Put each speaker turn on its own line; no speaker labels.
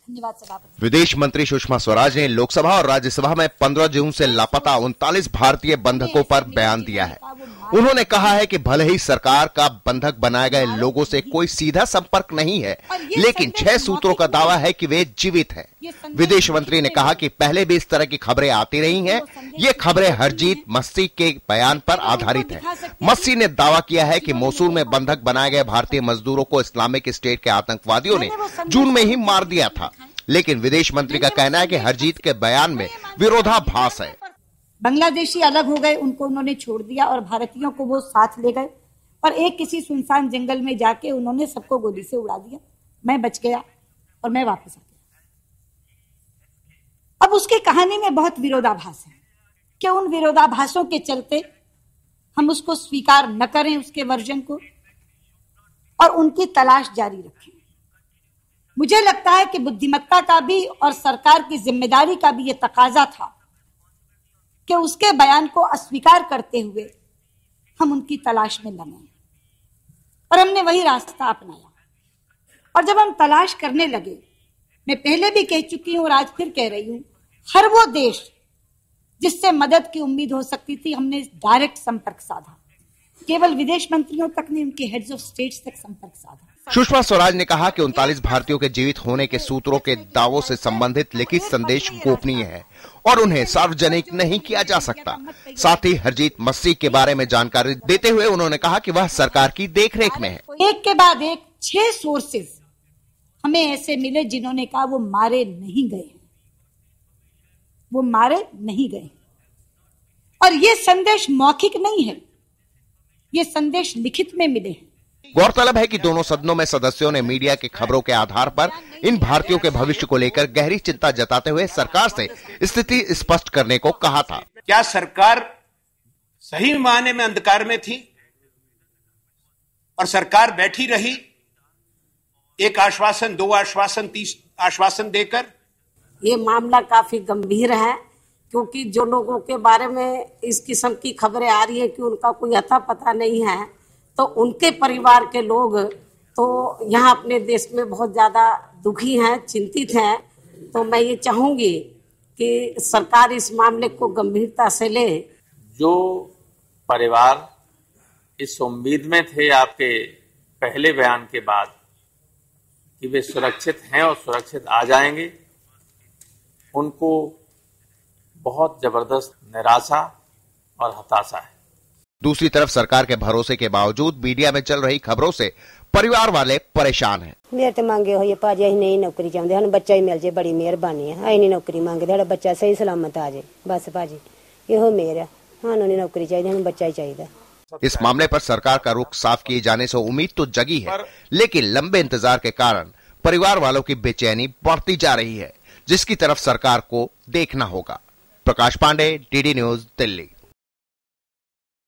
धन्यवाद सभापति।
विदेश मंत्री सुषमा स्वराज ने लोकसभा और राज्यसभा में 15 जून से लापता 39 भारतीय बंधकों पर बयान दिया है। उन्होंने कहा है कि भले ही सरकार का बंधक बनाए गए लोगों से कोई सीधा संपर्क नहीं है, लेकिन 6 सूत्रों का दावा है कि वे जीवित हैं। विदेश मंत्री ने कहा कि पहले भी इस तरह की खबरें आती रही हैं। ये खबरें हरजीत मस्सी के बयान पर आधारित है। मस्सी ने दावा किया है कि मोसूल में बंधक बनाए गए भारतीय मजदूरों को इस्लामिक स्टेट के आतंकवादियों ने जून में ही मार दिया था, लेकिन विदेश मंत्री का कहना है कि हरजीत के बयान में विरोधाभास है।
बांग्लादेशी अलग हो गए, उनको उन्होंने छोड़ दिया और भारतीयों को वो साथ ले गए और एक किसी सुनसान जंगल में जाके उन्होंने सबको गोली से उड़ा दिया। मैं बच गया और मैं वापस आ गया। अब उसकी कहानी में बहुत विरोधाभास है कि उन विरोधाभासों के चलते हम उसको स्वीकार न करें, उसके वर्जन को, और उनकी तलाश जारी रखें। मुझे लगता है कि बुद्धिमत्ता का भी और सरकार की जिम्मेदारी का भी यह तकाजा था कि उसके बयान को अस्वीकार करते हुए हम उनकी तलाश में लगे और हमने वही रास्ता अपनाया। और जब हम तलाश करने लगे, मैं पहले भी कह चुकी हूं और आज फिर कह रही हूं, हर वो देश जिससे मदद की उम्मीद हो सकती थी, हमने डायरेक्ट संपर्क साधा। केवल विदेश मंत्रियों तक नहीं, उनके हेड्स ऑफ स्टेट्स तक संपर्क साधा।
सुषमा स्वराज ने कहा कि 39 भारतीयों के जीवित होने के सूत्रों के दावों से संबंधित लिखित संदेश गोपनीय है और उन्हें सार्वजनिक नहीं किया जा सकता। साथ ही हरजीत मस्सी के बारे में जानकारी देते हुए उन्होंने कहा कि वह सरकार की देखरेख में है।
एक के बाद एक 6 सोर्सेज हमें ऐसे मिले जिन्होंने कहा वो मारे नहीं गए, वो मारे नहीं गए। और ये संदेश मौखिक नहीं है, ये संदेश लिखित में मिले हैं।
गौरतलब है कि दोनों सदनों में सदस्यों ने मीडिया की खबरों के आधार पर इन भारतीयों के भविष्य को लेकर गहरी चिंता जताते हुए सरकार से स्थिति स्पष्ट करने को कहा था।
क्या सरकार सही मायने में अंधकार में थी और सरकार बैठी रही, एक आश्वासन, 2 आश्वासन, 30 आश्वासन देकर?
ये मामला काफी गंभीर है, क्योंकि जो लोगों के बारे में इस किस्म की खबरें आ रही है कि उनका कोई अता पता नहीं है, तो उनके परिवार के लोग तो यहाँ अपने देश में बहुत ज्यादा दुखी हैं, चिंतित हैं। तो मैं ये चाहूंगी कि सरकार इस मामले को गंभीरता से ले।
जो परिवार इस उम्मीद में थे आपके पहले बयान के बाद कि वे सुरक्षित हैं और सुरक्षित आ जाएंगे, उनको बहुत जबरदस्त निराशा और हताशा है।
दूसरी तरफ सरकार के भरोसे के बावजूद मीडिया में चल रही खबरों से परिवार वाले परेशान हैं।
मेरे तो मांगे हो भाजी अं नहीं नौकरी चाहते, हम बच्चा ही मिल जाए, बड़ी मेहरबानी है। अं नहीं नौकरी मांगे, साਡਾ बच्चा सही सलामत आ जाए, बस भाजी यो मेरा, सानू नहीं नौकरी चाहिए, हमें बच्चा ही चाहिए।
इस मामले पर सरकार का रुख साफ किए जाने से उम्मीद तो जगी है, लेकिन लंबे इंतजार के कारण परिवार वालों की बेचैनी बढ़ती जा रही है, जिसकी तरफ सरकार को देखना होगा। प्रकाश पांडे, डीडी न्यूज, दिल्ली।